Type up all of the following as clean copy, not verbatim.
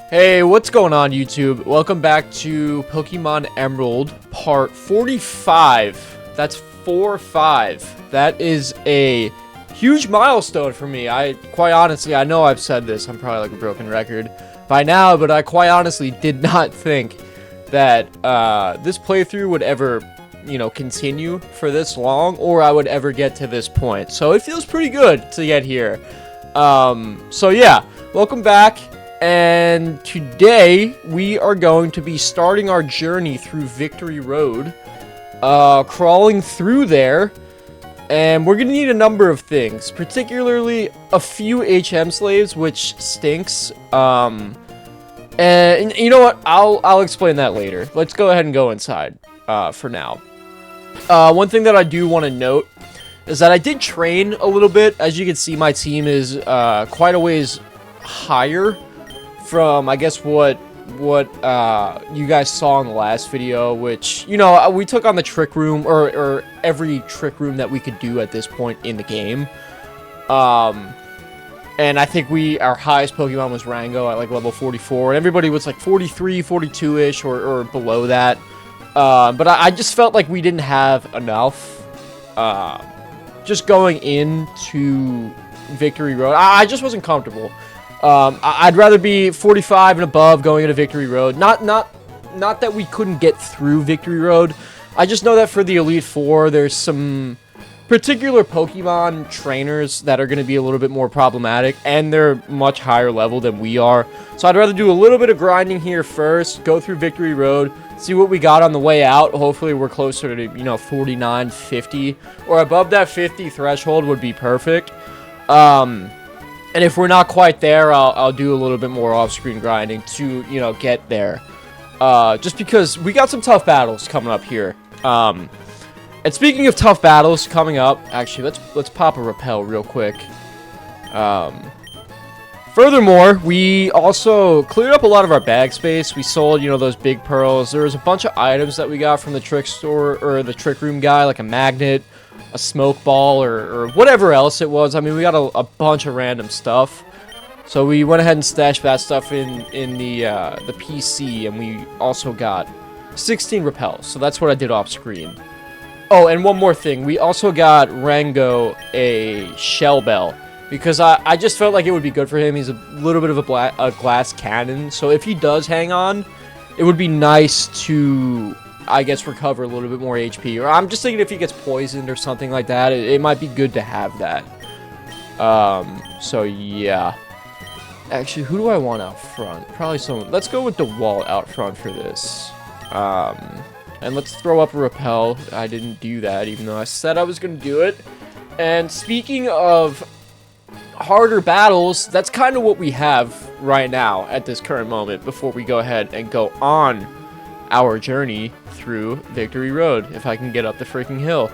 Hey, what's going on, YouTube? Welcome back to Pokemon Emerald Part 45. That's 4-5. That is a huge milestone for me. Quite honestly, I know I've said this. I'm probably like a broken record by now, but I quite honestly did not think that this playthrough would ever, continue for this long, or I would ever get to this point. So it feels pretty good to get here. So yeah, welcome back. And today we are going to be starting our journey through Victory Road, crawling through there, and we're gonna need a number of things, particularly a few HM slaves, which stinks. And you know what? I'll explain that later. Let's go ahead and go inside for now. One thing that I do want to note is that I did train a little bit. As you can see, my team is quite a ways higher from, I guess, what you guys saw in the last video, which, we took on the trick room, or every trick room that we could do at this point in the game. And I think our highest Pokemon was Rango at like level 44, and everybody was like 43, 42-ish, or below that. But I just felt like we didn't have enough, just going into Victory Road. I just wasn't comfortable. I'd rather be 45 and above going into Victory Road. Not that we couldn't get through Victory Road. I just know that for the Elite Four, there's some particular Pokemon trainers that are going to be a little bit more problematic, and they're much higher level than we are. So I'd rather do a little bit of grinding here first, go through Victory Road, see what we got on the way out. Hopefully we're closer to, 49, 50, or above that 50 threshold would be perfect. And if we're not quite there, I'll do a little bit more off-screen grinding to, get there. Just because we got some tough battles coming up here. And speaking of tough battles coming up, actually, let's pop a repel real quick. Furthermore, we also cleared up a lot of our bag space. We sold, those big pearls. There was a bunch of items that we got from the trick store, or the trick room guy, like a magnet, a smoke ball, or whatever else it was. I mean, we got a bunch of random stuff. So we went ahead and stashed that stuff in the PC, and we also got 16 repels. So that's what I did off screen. Oh, and one more thing. We also got Rango a shell bell, because I just felt like it would be good for him. He's a little bit of a glass cannon. So if he does hang on, it would be nice to, I guess, recover a little bit more HP. Or I'm just thinking if he gets poisoned or something like that, it might be good to have that. So yeah. Actually, who do I want out front? Probably someone. Let's go with the wall out front for this. And let's throw up a repel. I didn't do that, even though I said I was going to do it. And speaking of harder battles, that's kind of what we have right now at this current moment before we go ahead and go on our journey through Victory Road, if I can get up the freaking hill.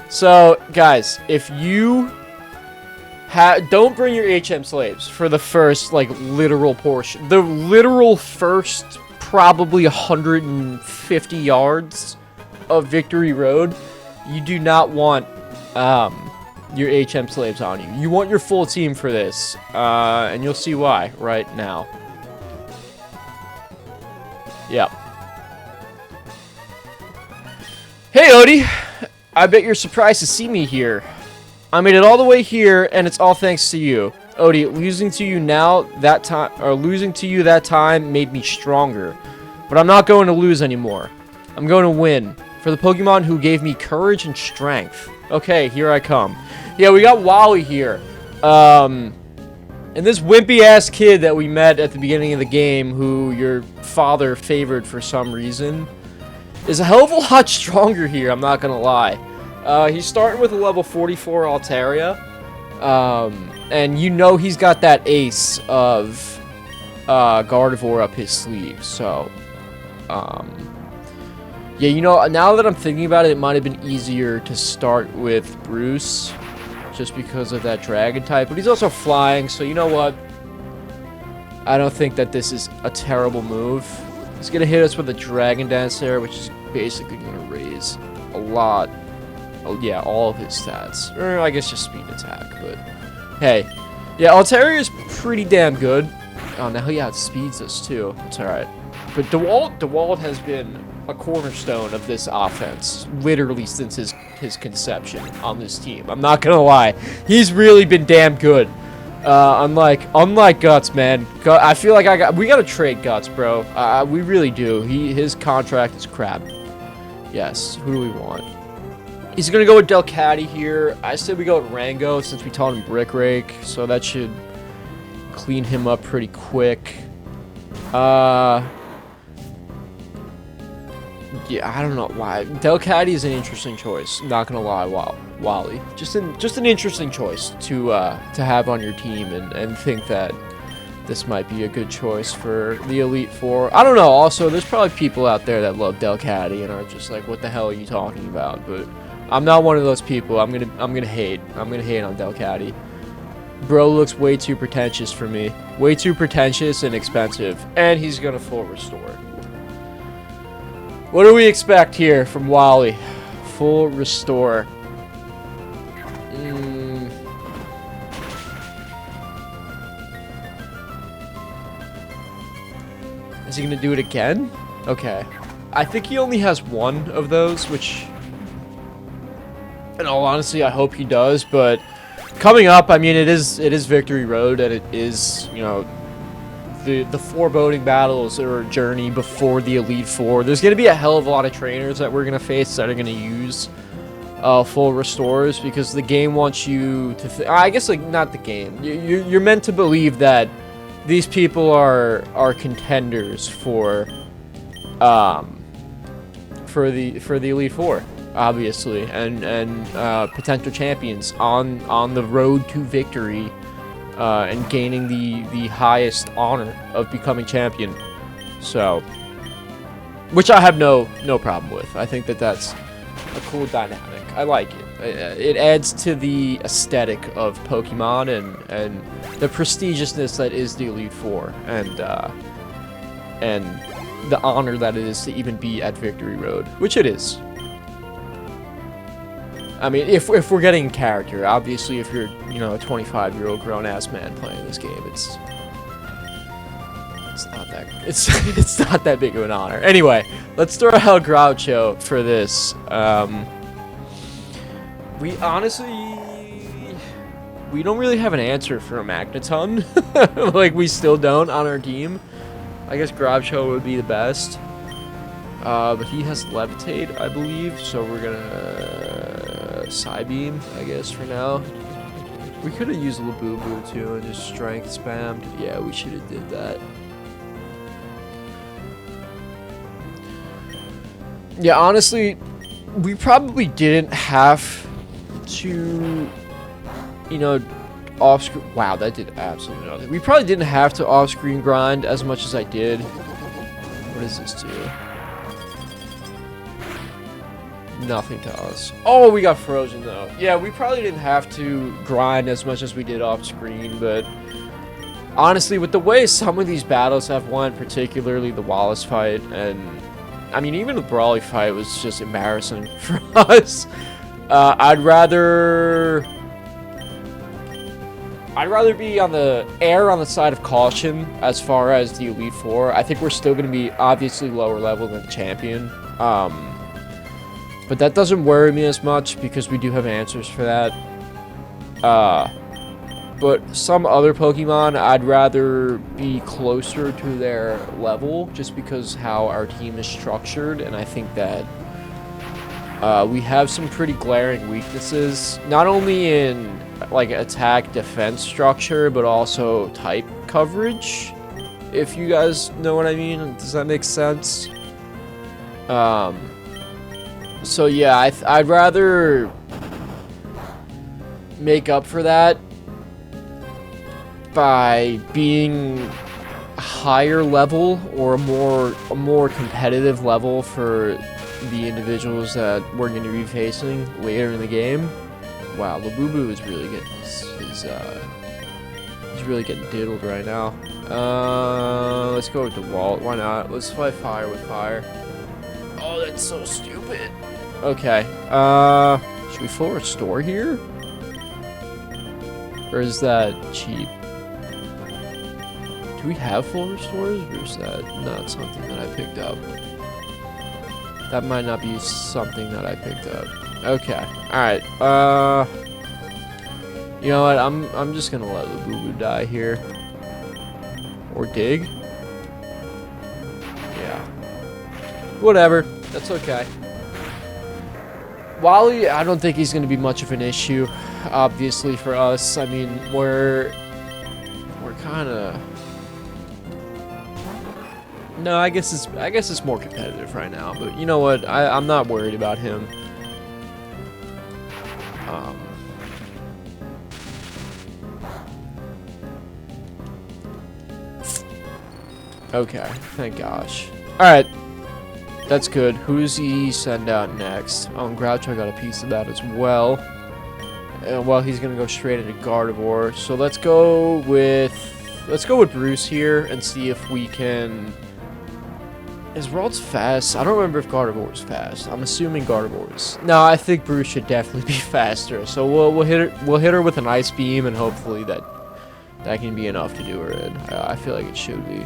So, guys, if you don't bring your HM slaves for the first, literal portion. The literal first, probably 150 yards of Victory Road. You do not want your HM slaves on you. You want your full team for this, and you'll see why right now. Yep. Hey, Odie. I bet you're surprised to see me here. I made it all the way here, and it's all thanks to you. Odie, losing to you that time made me stronger. But I'm not going to lose anymore. I'm going to win. For the Pokemon who gave me courage and strength. Okay, here I come. Yeah, we got Wally here. And this wimpy-ass kid that we met at the beginning of the game, who your father favored for some reason, is a hell of a lot stronger here, I'm not gonna lie. He's starting with a level 44 Altaria. And he's got that ace of Gardevoir up his sleeve, so... yeah, now that I'm thinking about it, it might have been easier to start with Bruce, just because of that dragon type. But he's also flying, so you know what? I don't think that this is a terrible move. He's going to hit us with a Dragon Dance there, which is basically going to raise a lot. Oh, yeah, all of his stats. Or I guess just speed attack, but hey. Yeah, Altaria is pretty damn good. Oh, now he outspeeds us too. It's alright. But DeWalt has been a cornerstone of this offense, literally since his conception on this team. I'm not gonna lie. He's really been damn good. Unlike Guts, man. I feel like we gotta trade Guts, bro. We really do. His contract is crap. Yes. Who do we want? He's gonna go with Delcatty here. I said we go with Rango since we taught him Brick Rake, so that should clean him up pretty quick. Yeah, I don't know why. Delcatty is an interesting choice. Not gonna lie, Wally. Just an interesting choice to have on your team, and think that this might be a good choice for the Elite Four. I don't know. Also, there's probably people out there that love Delcatty and are just like, "What the hell are you talking about?" But I'm not one of those people. I'm gonna hate. I'm gonna hate on Delcatty. Bro looks way too pretentious for me. Way too pretentious and expensive, and he's gonna full restore. What do we expect here from Wally? Full restore. Is he gonna do it again? Okay. I think he only has one of those, which, in all honesty, I hope he does. But coming up, I mean, it is Victory Road, and it is, you know, the foreboding battles or journey before the Elite Four. There's going to be a hell of a lot of trainers that we're going to face that are going to use full restores, because the game wants you to I guess, like, not the game. You're meant to believe that these people are contenders for the Elite Four, obviously, and potential champions on the road to victory. And gaining the highest honor of becoming champion. So, which I have no problem with. I think that's a cool dynamic. I like it. It adds to the aesthetic of Pokemon and the prestigiousness that is the Elite Four, and the honor that it is to even be at Victory Road, which it is. I mean, if we're getting character, obviously, if you're, you know, a 25-year-old grown-ass man playing this game, it's not that big of an honor. Anyway, let's throw out Groucho for this. We don't really have an answer for a Magneton. Like, we still don't on our team. I guess Groucho would be the best. But he has Levitate, I believe, so we're gonna Psybeam, I guess, for now. We could have used Labubu too and just strength spammed. Yeah, we should have did that. Yeah, honestly, we probably didn't have to, you know, off-screen. Wow, that did absolutely nothing. We probably didn't have to off-screen grind as much as I did. What does this do? Nothing to us. Oh, we got frozen though. Yeah, we probably didn't have to grind as much as we did off screen, but honestly, with the way some of these battles have won, particularly the Wallace fight, and I mean, even the Brawly fight was just embarrassing for us. I'd rather be on the side of caution as far as the Elite Four. I think we're still going to be obviously lower level than the champion. But that doesn't worry me as much because we do have answers for that. But some other Pokemon, I'd rather be closer to their level just because how our team is structured, and I think that we have some pretty glaring weaknesses, not only in like attack defense structure, but also type coverage, if you guys know what I mean. Does that make sense? So yeah, I'd rather make up for that by being higher level or a more competitive level for the individuals that we're going to be facing later in the game. Wow, Labubu is really getting he's really getting diddled right now. Let's go with DeWalt. Why not? Let's fight fire with fire. Oh, that's so stupid. Okay. Should we full restore here? Or is that cheap? Do we have full restores, or is that not something that I picked up? That might not be something that I picked up. Okay. Alright. You know what? I'm just gonna let Labubu die here. Or dig. Yeah. Whatever. That's okay. Wally, I don't think he's gonna be much of an issue. Obviously for us. I mean, we're kinda... No, I guess it's more competitive right now, but you know what? I'm not worried about him. Okay, thank gosh. Alright. That's good. Who does he send out next? Oh, Groucho got a piece of that as well. Well, he's gonna go straight into Gardevoir. So let's go with Bruce here and see if we can... Is Ralts fast? I don't remember if Gardevoir is fast. I'm assuming Gardevoir is. No, I think Bruce should definitely be faster. So we'll hit her with an Ice Beam, and hopefully that can be enough to do her in. I feel like it should be.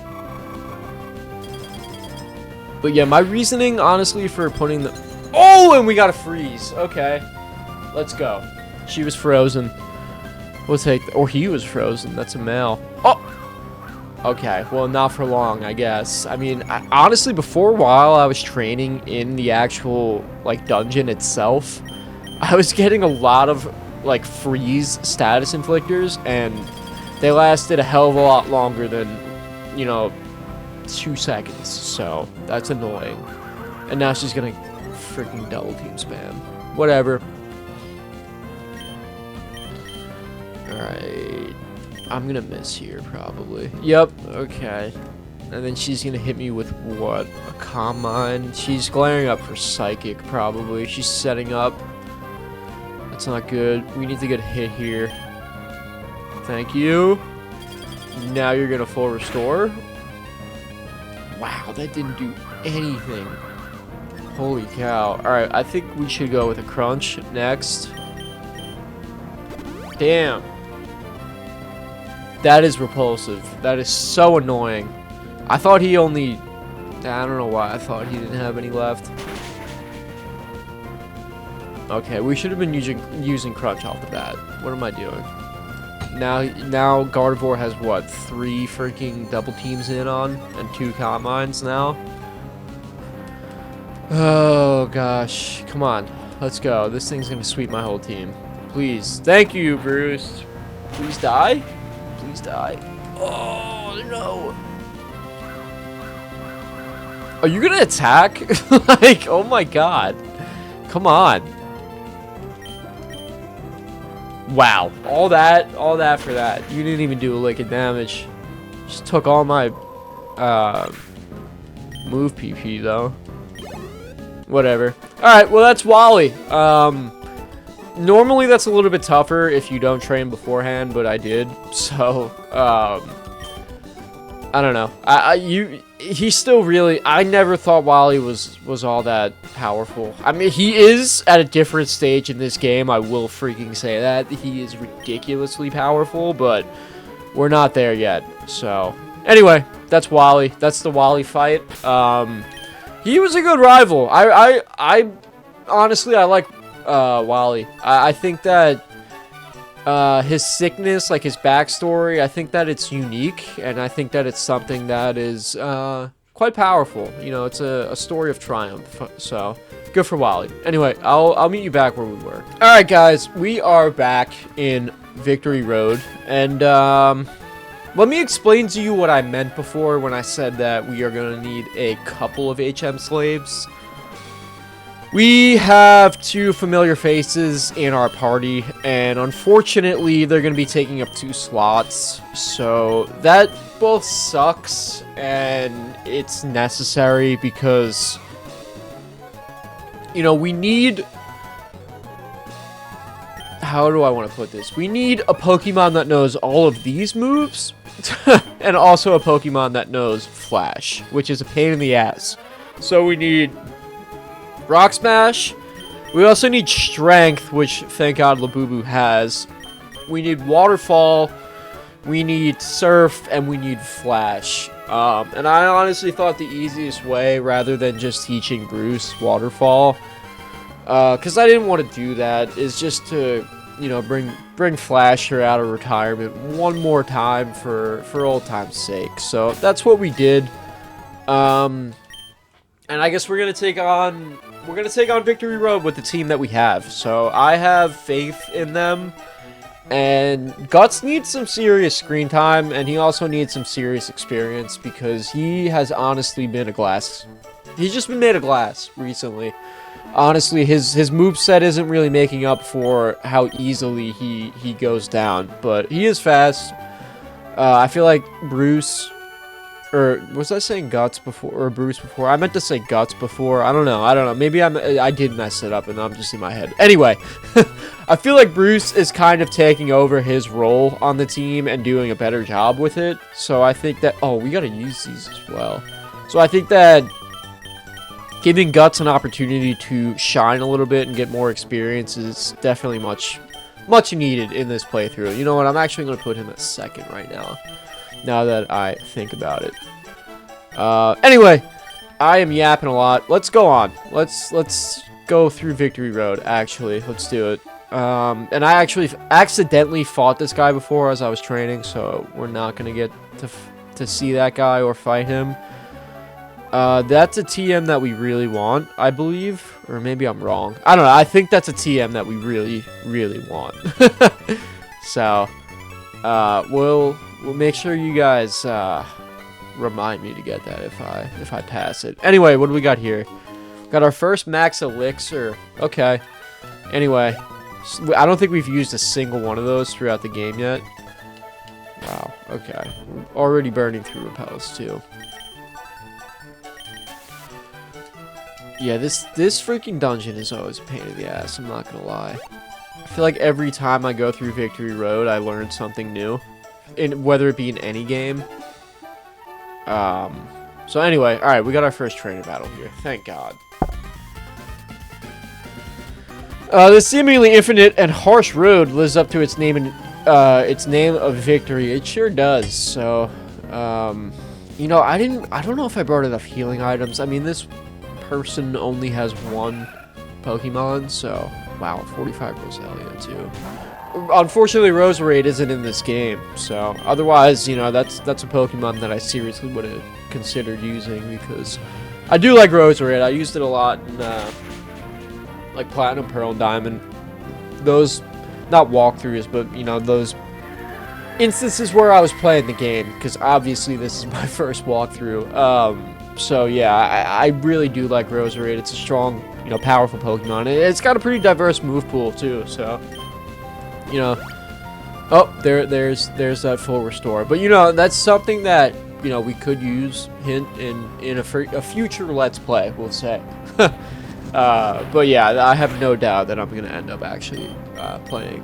But yeah, my reasoning, honestly, for putting the... Oh, and we got a freeze. Okay. Let's go. She was frozen. We'll take... Or he was frozen. That's a male. Oh! Okay, well, not for long, I guess. I mean, honestly, before while I was training in the actual, like, dungeon itself, I was getting a lot of, like, freeze status inflictors, and they lasted a hell of a lot longer than, you know, 2 seconds. So, that's annoying. And now she's gonna freaking double team spam. Whatever. Alright. I'm gonna miss here, probably. Yep, okay. And then she's gonna hit me with what? A Calm Mind? She's glaring up for Psychic, probably. She's setting up. That's not good. We need to get a hit here. Thank you. Now you're gonna full restore. Wow, that didn't do anything. Holy cow. Alright, I think we should go with a Crunch next. Damn. That is repulsive. That is so annoying. I thought he only... I don't know why I thought he didn't have any left. Okay, we should have been using Crunch off the bat. What am I doing? Now Gardevoir has, what, 3 freaking double teams in on? And 2 Calm Minds now? Oh, gosh. Come on. Let's go. This thing's gonna sweep my whole team. Please. Thank you, Bruce. Please die. Please die. Oh, no. Are you gonna attack? Like, oh my god. Come on. Wow. All that for that. You didn't even do a lick of damage. Just took all my move PP though. Whatever. Alright, well that's Wally. Normally that's a little bit tougher if you don't train beforehand, but I did. So, I don't know. He's still really... I never thought Wally was all that powerful. I mean, he is at a different stage in this game. I will freaking say that. He is ridiculously powerful, but we're not there yet. So, anyway, that's Wally. That's the Wally fight. He was a good rival. I honestly, I like Wally. I think that his sickness, like his backstory, I think that it's unique, and I think that it's something that is quite powerful. You know, it's a story of triumph. So good for Wally. Anyway, I'll meet you back where we were. All right, guys, we are back in Victory Road, and let me explain to you what I meant before when I said that we are going to need a couple of HM slaves. We have 2 familiar faces in our party, and unfortunately, they're going to be taking up 2 slots. So that both sucks, and it's necessary because, you know, we need... How do I want to put this? We need a Pokemon that knows all of these moves, and also a Pokemon that knows Flash, which is a pain in the ass. So we need... Rock Smash. We also need Strength, which thank God Labubu has. We need Waterfall, we need Surf, and we need Flash. And I honestly thought the easiest way, rather than just teaching Bruce Waterfall, because I didn't want to do that, is just to, you know, bring Flasher out of retirement one more time for old time's sake. So that's what we did. And I guess we're gonna take on Victory Road with the team that we have. So I have faith in them. And Guts needs some serious screen time, and he also needs some serious experience, because he has honestly been he's just been made of glass recently. Honestly, his moveset isn't really making up for how easily he goes down, but he is fast. I feel like Bruce, or was I saying Guts before, or Bruce before? I meant to say Guts before. I don't know. Maybe I did mess it up, and I'm just in my head. Anyway, I feel like Bruce is kind of taking over his role on the team and doing a better job with it. So I think that, oh, we gotta use these as well. So I think that giving Guts an opportunity to shine a little bit and get more experience is definitely much needed in this playthrough. You know what? I'm actually gonna put him at second right now. Now that I think about it. Anyway, I am yapping a lot. Let's go on. Let's go through Victory Road. Actually, let's do it. And I actually accidentally fought this guy before as I was training, so we're not gonna get to see that guy or fight him. That's a TM that we really want, I believe, or maybe I'm wrong. I don't know. I think that's a TM that we really want. So, we'll make sure you guys remind me to get that if I pass it. Anyway, what do we got here? Got our first max elixir. Okay. Anyway, I don't think we've used a single one of those throughout the game yet. Wow. Okay. We're already burning through repels too. Yeah, this freaking dungeon is always a pain in the ass. I'm not gonna lie. I feel like every time I go through Victory Road, I learn something new. Whether it be in any game. So anyway, alright, we got our first trainer battle here. Thank God. The seemingly infinite and harsh road lives up to its name of victory. It sure does. So, you know, I don't know if I brought enough healing items. I mean, this person only has one Pokemon, so wow, 45 Roselia too. Unfortunately, Roserade isn't in this game, so otherwise, you know, that's a Pokemon that I seriously would have considered using, because I do like Roserade. I used it a lot in like Platinum, Pearl, and Diamond. Those, not walkthroughs, but you know, those instances where I was playing the game, because obviously this is my first walkthrough. So yeah, I really do like Roserade. It's a strong, you know, powerful Pokemon. It's got a pretty diverse move pool too, so you know. Oh, there's that full restore. But you know, that's something that, you know, we could use in a future Let's Play, we'll say. But yeah, I have no doubt that I'm gonna end up actually playing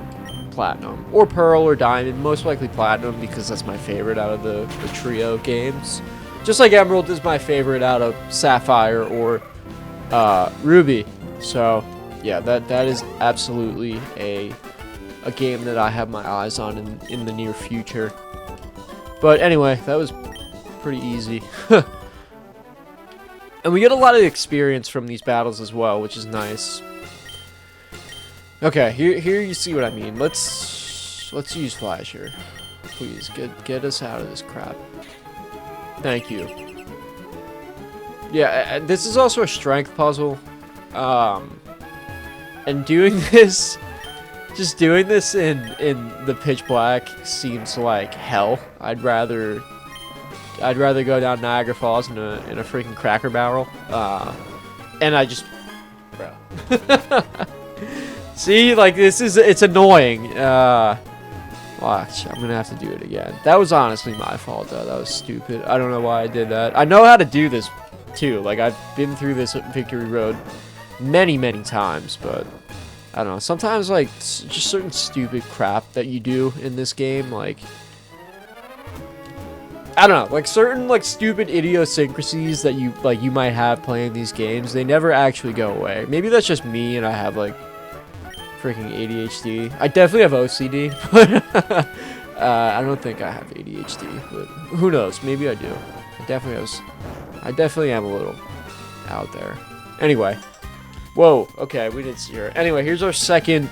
Platinum or Pearl or Diamond. Most likely Platinum, because that's my favorite out of the trio games. Just like Emerald is my favorite out of Sapphire or Ruby. So yeah, that is absolutely a game that I have my eyes on in the near future. But anyway, that was pretty easy. And we get a lot of experience from these battles as well, which is nice. Okay, here you see what I mean. Let's use Flasher. Please get us out of this crap. Thank you. Yeah, this is also a strength puzzle. And doing this, just doing this in the pitch black seems like hell. I'd rather go down Niagara Falls in a freaking Cracker Barrel. And I just, bro. See, like it's annoying. Watch, I'm gonna have to do it again. That was honestly my fault though. That was stupid. I don't know why I did that. I know how to do this too. Like, I've been through this Victory Road many times, but I don't know. Sometimes, like, just certain stupid crap that you do in this game, like, I don't know, like certain like stupid idiosyncrasies that you might have playing these games, they never actually go away. Maybe that's just me and I have like freaking ADHD. I definitely have OCD, I don't think I have ADHD, but who knows? Maybe I do. I definitely am a little out there. Anyway. Whoa, okay, we didn't see her. Anyway, here's our second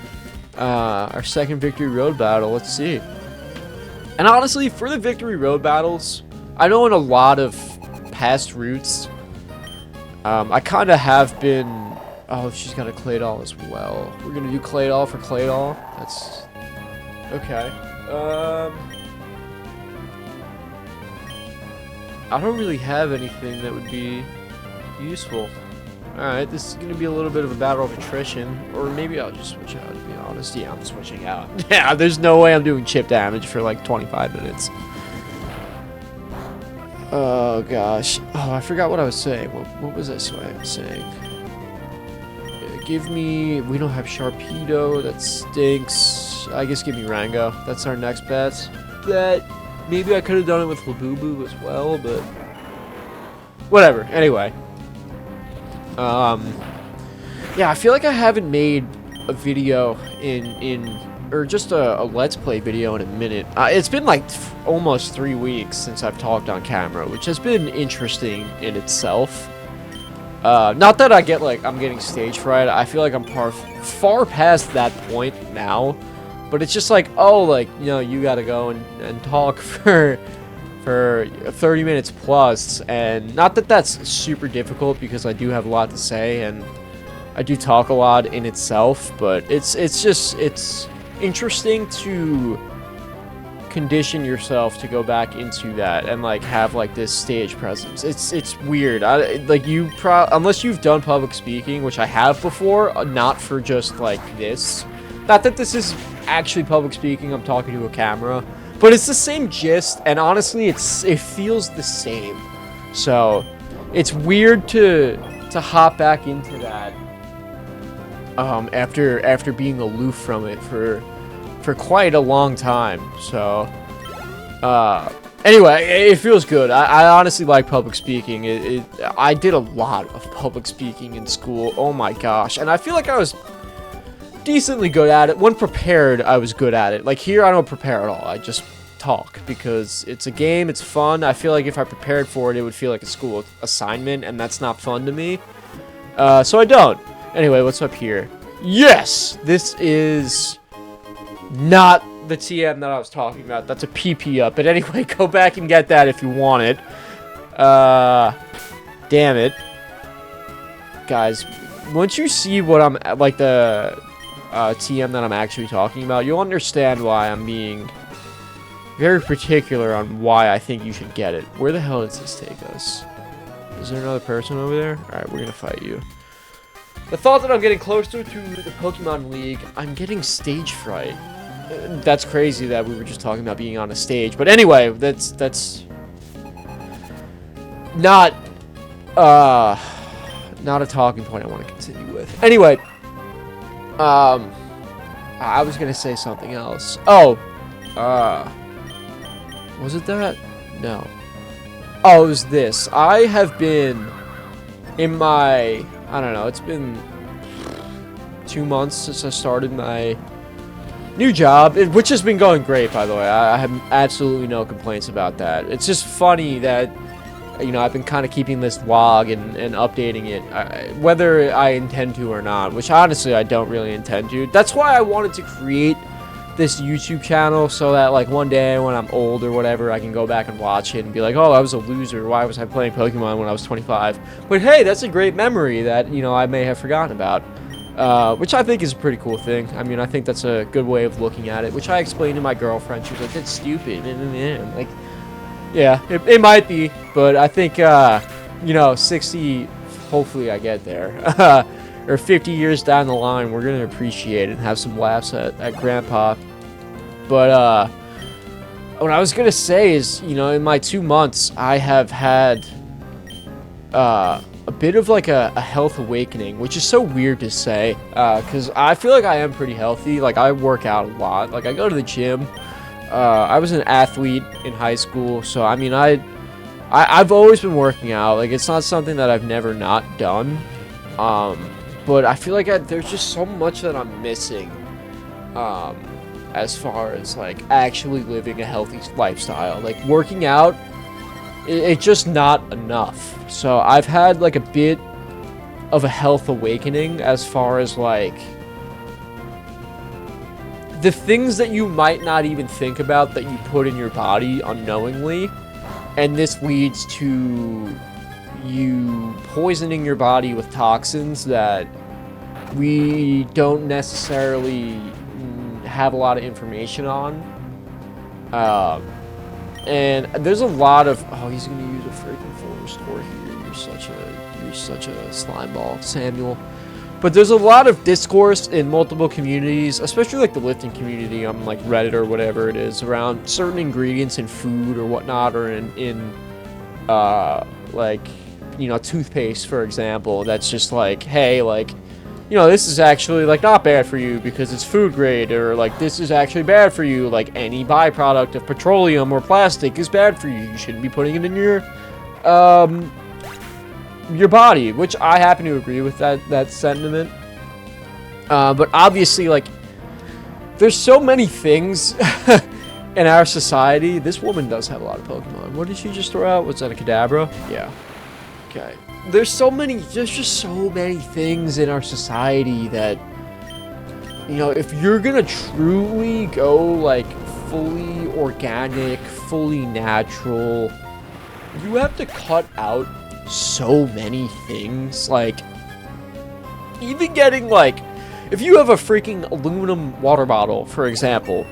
Victory Road battle. Let's see. And honestly, for the Victory Road battles, I know in a lot of past routes, I kind of have been... Oh, she's got a Claydol as well. We're going to do Claydol for Claydol. That's... Okay. I don't really have anything that would be useful. Alright, this is going to be a little bit of a battle of attrition. Or maybe I'll just switch out, to be honest. Yeah, I'm switching out. Yeah, there's no way I'm doing chip damage for like 25 minutes. Oh, gosh. Oh, I forgot what I was saying. What was I saying? Give me... We don't have Sharpedo. That stinks. I guess give me Rango. That's our next bet. Maybe I could have done it with Labubu as well, but... Whatever. Anyway. Yeah, I feel like I haven't made a video or just a Let's Play video in a minute. It's been like almost 3 weeks since I've talked on camera, which has been interesting in itself. Not that I get like, I'm getting stage fright. I feel like I'm far past that point now. But it's just like, oh, like, you know, you gotta go and talk for 30 minutes plus. And not that that's super difficult, because I do have a lot to say and I do talk a lot in itself. But it's interesting to condition yourself to go back into that and like have like this stage presence. It's weird. Like unless you've done public speaking, which I have before, not for just like this. Not that this is actually public speaking, I'm talking to a camera, but it's the same gist, and honestly it feels the same. So it's weird to hop back into that after being aloof from it for quite a long time. So anyway, it feels good. I honestly like public speaking. I did a lot of public speaking in school. Oh my gosh. And I feel like I was decently good at it. When prepared, I was good at it. Like here, I don't prepare at all. I just talk because it's a game, it's fun. I feel like if I prepared for it, it would feel like a school assignment, and that's not fun to me. So I don't. Anyway, what's up here? Yes! This is not the TM that I was talking about. That's a PP up. But anyway, go back and get that if you want it. Damn it. Guys, once you see what I'm... Like the... TM that I'm actually talking about, you'll understand why I'm being very particular on why I think you should get it. Where the hell does this take us? Is there another person over there? Alright, we're gonna fight you. The thought that I'm getting closer to the Pokemon League, I'm getting stage fright. That's crazy that we were just talking about being on a stage. But anyway, that's not a talking point I want to continue with. Anyway, I was gonna say something else. Oh, was it that? No. Oh, it was this. I have been in my, I don't know, it's been 2 months since I started my new job, which has been going great, by the way. I have absolutely no complaints about that. It's just funny that, you know, I've been kind of keeping this vlog and updating it, whether I intend to or not, which honestly I don't really intend to. That's why I wanted to create this YouTube channel, so that like one day when I'm old or whatever, I can go back and watch it and be like, oh, I was a loser. Why was I playing Pokemon when I was 25? But hey, that's a great memory that, you know, I may have forgotten about. Which I think is a pretty cool thing. I mean, I think that's a good way of looking at it, which I explained to my girlfriend. She was like, that's stupid. I'm like, yeah, it might be, but I think, you know, 60, hopefully I get there, or 50 years down the line, we're going to appreciate it and have some laughs at Grandpa. But, what I was going to say is, you know, in my 2 months, I have had, a bit of like a health awakening, which is so weird to say, because I feel like I am pretty healthy. Like, I work out a lot. Like, I go to the gym. I was an athlete in high school, so I mean, I've always been working out. Like, it's not something that I've never not done. But I feel like there's just so much that I'm missing. as far as like actually living a healthy lifestyle. Like working out, it's just not enough. So I've had like a bit of a health awakening as far as like the things that you might not even think about that you put in your body unknowingly, and this leads to you poisoning your body with toxins that we don't necessarily have a lot of information on. And there's a lot of, oh, he's gonna use a freaking full restore here. You're such a slime ball, Samuel. But there's a lot of discourse in multiple communities, especially like the lifting community on like Reddit or whatever it is, around certain ingredients in food or whatnot, or in like, you know, toothpaste, for example, that's just like, hey, like, you know, this is actually like not bad for you because it's food grade, or like this is actually bad for you, like any byproduct of petroleum or plastic is bad for you. You shouldn't be putting it in your body, which I happen to agree with that sentiment. But obviously, like, there's so many things in our society. This woman does have a lot of Pokemon. What did she just throw out? Was that a Kadabra? Yeah. Okay. There's just so many things in our society that, you know, if you're gonna truly go like fully organic, fully natural, you have to cut out so many things. Like, even getting like, if you have a freaking aluminum water bottle, for example,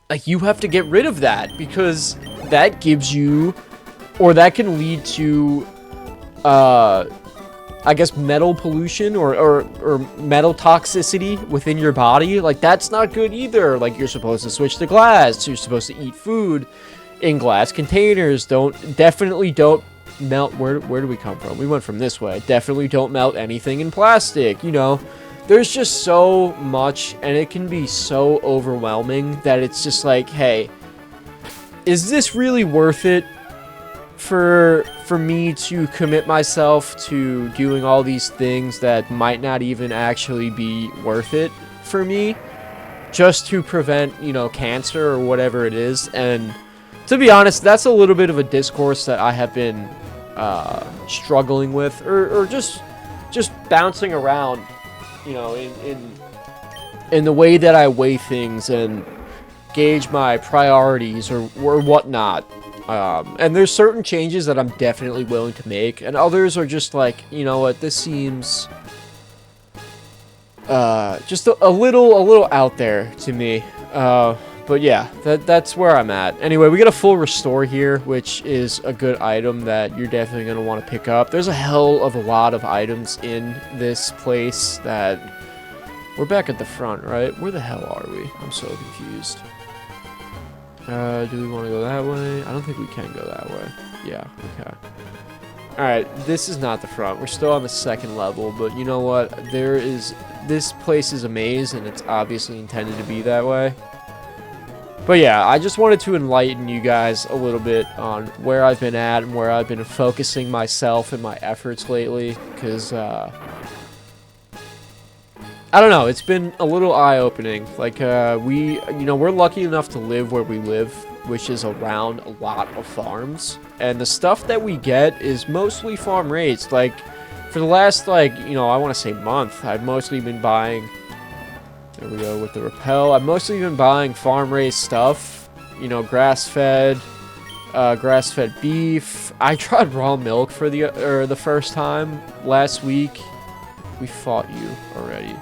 like, you have to get rid of that because that gives you, or that can lead to I guess metal pollution or metal toxicity within your body. Like, that's not good either. Like, you're supposed to switch to glass. You're supposed to eat food in glass containers. Definitely don't melt. Where do we come from? We went from this way. Definitely don't melt anything in plastic. You know, there's just so much, and it can be so overwhelming that it's just like, hey, is this really worth it for me to commit myself to doing all these things that might not even actually be worth it for me, just to prevent, you know, cancer or whatever it is? And to be honest, that's a little bit of a discourse that I have been struggling with, or just bouncing around, you know, in the way that I weigh things and gauge my priorities or whatnot. And there's certain changes that I'm definitely willing to make, and others are just like, you know what, this seems just a little out there to me. But yeah, that's where I'm at. Anyway, we got a full restore here, which is a good item that you're definitely going to want to pick up. There's a hell of a lot of items in this place that... We're back at the front, right? Where the hell are we? I'm so confused. Do we want to go that way? I don't think we can go that way. Yeah, okay. Alright, this is not the front. We're still on the second level, but you know what? This place is a maze, and it's obviously intended to be that way. But yeah, I just wanted to enlighten you guys a little bit on where I've been at and where I've been focusing myself and my efforts lately, because, I don't know, it's been a little eye-opening. Like, we're lucky enough to live where we live, which is around a lot of farms. And the stuff that we get is mostly farm-raised. Like, for the last, like, you know, I want to say month, I've mostly been buying... There we go with the rappel. I've mostly been buying farm-raised stuff. You know, grass-fed beef. I tried raw milk for the first time last week. We fought you already.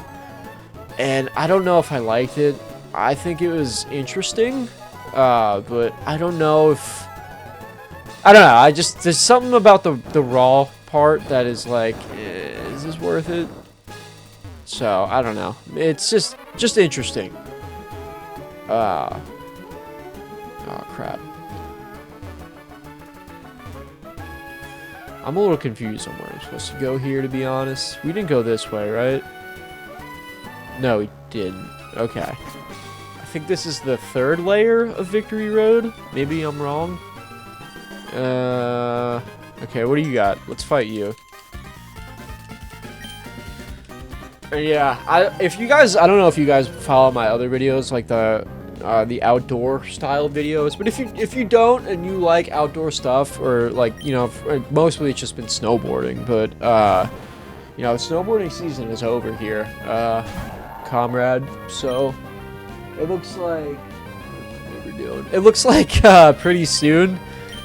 And I don't know if I liked it. I think it was interesting, but I don't know if... I don't know, there's something about the raw part that is like, is this worth it? So, I don't know. It's just interesting. Oh, crap. I'm a little confused on where I'm supposed to go here, to be honest. We didn't go this way, right? No, we didn't. Okay. I think this is the third layer of Victory Road. Maybe I'm wrong. Okay, what do you got? Let's fight you. Yeah, if you guys, I don't know if you guys follow my other videos, like the outdoor style videos, but if you don't and you like outdoor stuff, or like, you know, mostly it's just been snowboarding, but you know, snowboarding season is over here, comrade. So it looks like what we're doing. It looks like pretty soon,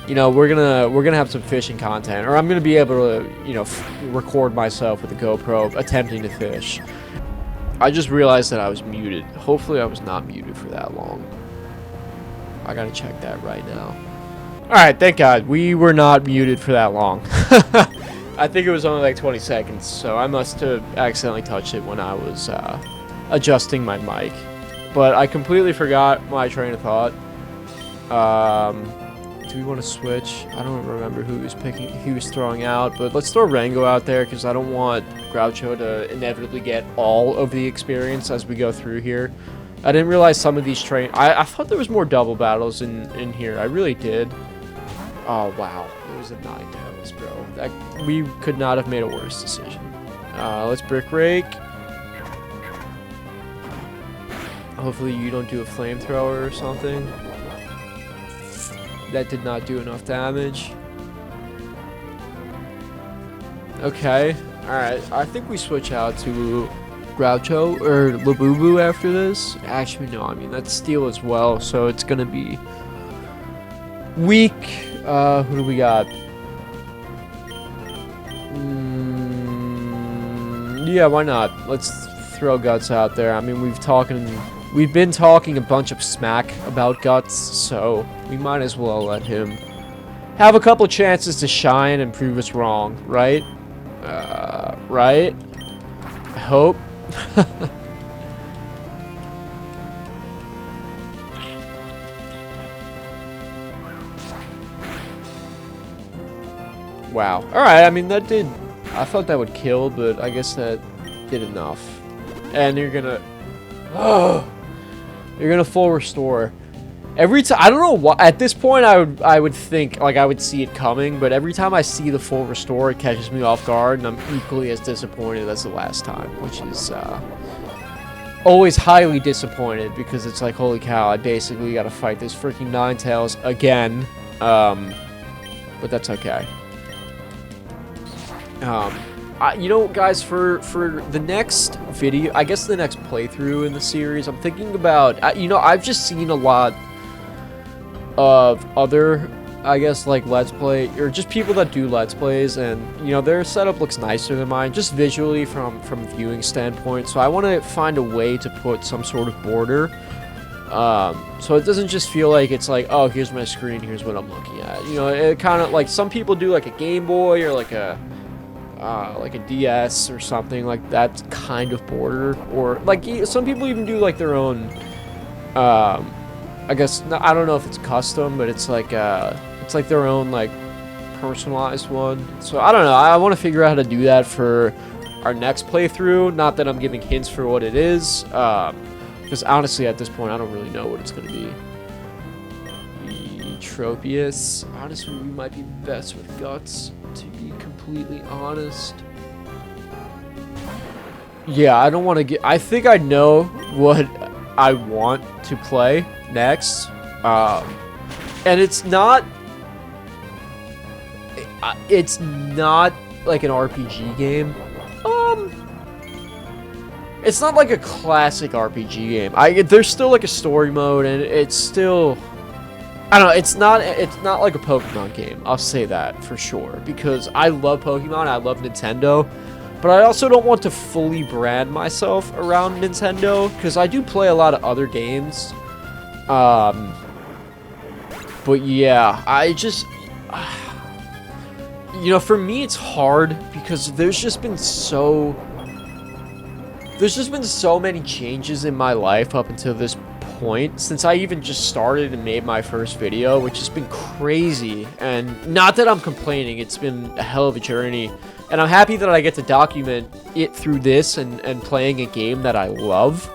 you know, we're gonna have some fishing content, or I'm gonna be able to, you know, record myself with a GoPro attempting to fish. I just realized that I was muted. Hopefully I was not muted for that long. I gotta check that right now. Alright, thank God. We were not muted for that long. I think it was only like 20 seconds, so I must have accidentally touched it when I was adjusting my mic. But I completely forgot my train of thought. Do we want to switch? I don't remember who he was throwing out, but let's throw Rango out there because I don't want Groucho to inevitably get all of the experience as we go through here. I didn't realize some of these I thought there was more double battles in here. I really did. Oh, wow. It was a 9-tails, bro. We could not have made a worse decision. Let's Brick Rake. Hopefully you don't do a flamethrower or something. That did not do enough damage. Okay. Alright. I think we switch out to Groucho or Labubu after this. Actually, no. I mean, that's Steel as well, so it's going to be weak. Who do we got? Yeah, why not? Let's throw Guts out there. I mean, we've been talking a bunch of smack about Guts, so we might as well let him have a couple chances to shine and prove us wrong, right? Right? I hope. Wow. Alright, I mean, that did... I thought that would kill, but I guess that did enough. And you're gonna... Oh! You're gonna full restore. Every time... I don't know why... At this point, I would think, like, I would see it coming, but every time I see the full restore, it catches me off guard, and I'm equally as disappointed as the last time, which is, always highly disappointed, because it's like, holy cow, I basically gotta fight this freaking 9-tails again. But that's okay. You know, guys, for the next video, I guess the next playthrough in the series, I'm thinking about, you know, I've just seen a lot of other, I guess, like, Let's Play, or just people that do Let's Plays, and, you know, their setup looks nicer than mine, just visually from viewing standpoint, so I want to find a way to put some sort of border, so it doesn't just feel like it's like, oh, here's my screen, here's what I'm looking at, you know, it kind of, like, some people do, like, a Game Boy, or, like a DS or something like that kind of border, or like some people even do like their own I guess I don't know if it's custom, but it's like their own like personalized one. So I don't know, I want to figure out how to do that for our next playthrough, not that I'm giving hints for what it is, because honestly at this point I don't really know what it's going to be. Tropius, honestly we might be best with Guts, to be completely honest. Yeah, I don't want to get... I think I know what I want to play next. And it's not... It's not like an RPG game. It's not like a classic RPG game. There's still like a story mode, and it's still... I don't know, it's not like a Pokemon game, I'll say that for sure, because I love Pokemon, I love Nintendo, but I also don't want to fully brand myself around Nintendo, because I do play a lot of other games, but yeah, I just, you know, for me it's hard, because there's just been so many changes in my life up until this point, since I even just started and made my first video, which has been crazy. And not that I'm complaining, it's been a hell of a journey, and I'm happy that I get to document it through this and playing a game that I love.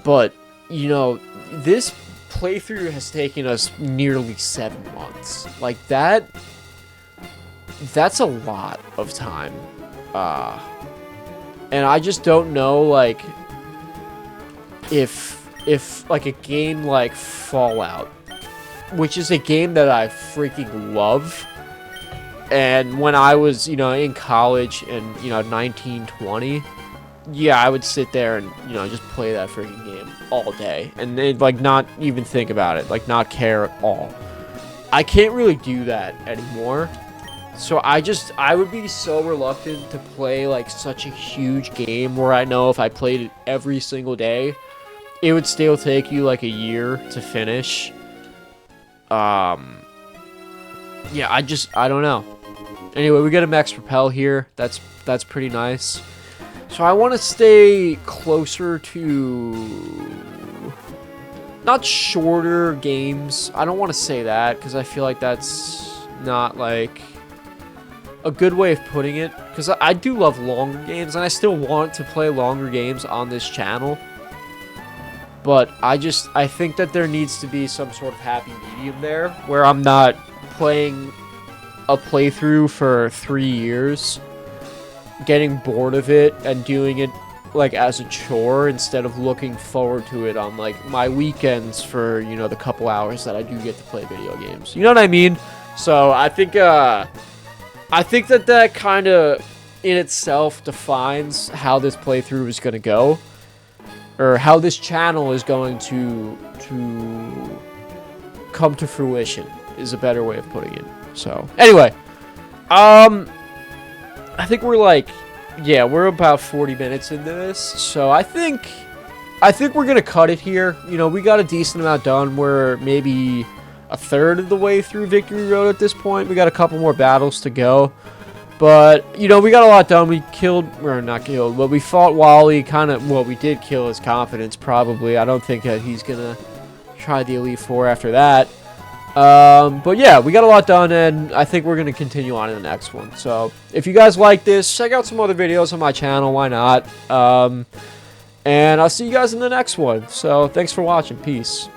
But you know, this playthrough has taken us nearly 7 months. Like that's a lot of time. And I just don't know, like, if like a game like Fallout, which is a game that I freaking love, and when I was, in college and, 19, 20, yeah, I would sit there and, just play that freaking game all day and then, like, not even think about it, like, not care at all. I can't really do that anymore. So I would be so reluctant to play, like, such a huge game where I know if I played it every single day, it would still take you, like, a year to finish. Yeah, I don't know. Anyway, we got a max repel here. That's pretty nice. So I want to stay closer to... not shorter games. I don't want to say that, because I feel like that's not, like, a good way of putting it. Because I do love longer games, and I still want to play longer games on this channel. But I think that there needs to be some sort of happy medium there, where I'm not playing a playthrough for 3 years, getting bored of it, and doing it, like, as a chore instead of looking forward to it on, like, my weekends for, the couple hours that I do get to play video games. You know what I mean? So I think that kind of in itself defines how this playthrough is going to go, or how this channel is going to come to fruition, is a better way of putting it. So anyway, I think we're like, yeah, we're about 40 minutes into this, so I think we're gonna cut it here. We got a decent amount done. We're maybe a third of the way through Victory Road at this point. We got a couple more battles to go, but we got a lot done. We not killed, but we fought Wally. We did kill his confidence, probably. I don't think that he's gonna try the Elite Four after that. But yeah, we got a lot done, and I think we're going to continue on in the next one. So if you guys like this, check out some other videos on my channel. Why not? And I'll see you guys in the next one. So thanks for watching. Peace.